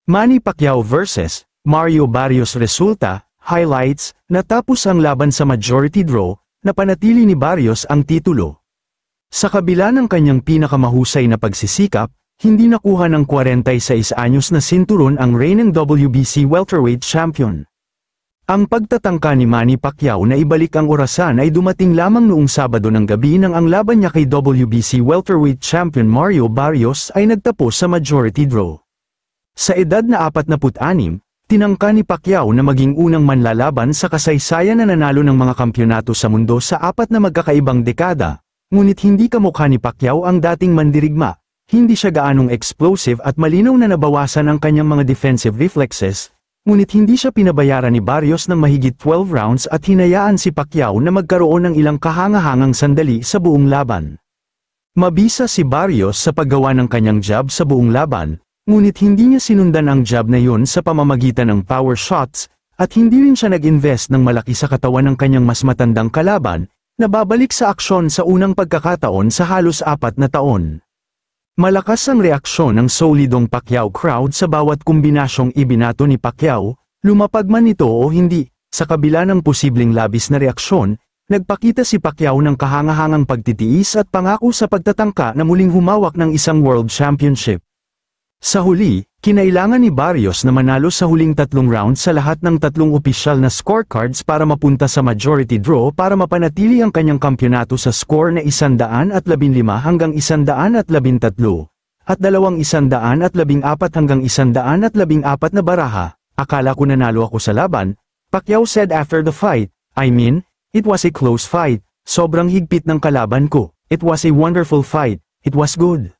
Manny Pacquiao vs. Mario Barrios. Resulta, highlights, natapos ang laban sa majority draw, napanatili ni Barrios ang titulo. Sa kabila ng kanyang pinakamahusay na pagsisikap, hindi nakuha ng 46 anyos na sinturon ang reigning WBC welterweight champion. Ang pagtatangka ni Manny Pacquiao na ibalik ang orasan ay dumating lamang noong Sabado ng gabi nang ang laban niya kay WBC welterweight champion Mario Barrios ay nagtapos sa majority draw. Sa edad na 46, tinangka ni Pacquiao na maging unang manlalaban sa kasaysayan na nanalo ng mga kampyonato sa mundo sa 4 na magkakaibang dekada, ngunit hindi kamukha ni Pacquiao ang dating mandirigma, hindi siya gaanong explosive at malinaw na nabawasan ang kanyang mga defensive reflexes, ngunit hindi siya pinabayaran ni Barrios ng mahigit 12 rounds at hinayaan si Pacquiao na magkaroon ng ilang kahangahangang sandali sa buong laban. Mabisa si Barrios sa paggawa ng kanyang jab sa buong laban, ngunit hindi niya sinundan ang jab na yun sa pamamagitan ng power shots, at hindi rin siya nag-invest ng malaki sa katawan ng kanyang mas matandang kalaban, na babalik sa aksyon sa unang pagkakataon sa halos 4 na taon. Malakas ang reaksyon ng solidong Pacquiao crowd sa bawat kombinasyong ibinato ni Pacquiao, lumapag man ito o hindi. Sa kabila ng posibleng labis na reaksyon, nagpakita si Pacquiao ng kahangahangang pagtitiis at pangako sa pagtatangka na muling humawak ng isang world championship. Sa huli, kinailangan ni Barrios na manalo sa huling 3 rounds sa lahat ng 3 opisyal na scorecards para mapunta sa majority draw para mapanatili ang kanyang kampyonato sa score na 115 hanggang 113, at 214 hanggang 114 na baraha. Akala ko nanalo ako sa laban, Pacquiao said after the fight. I mean, it was a close fight, sobrang higpit ng kalaban ko, it was a wonderful fight, it was good.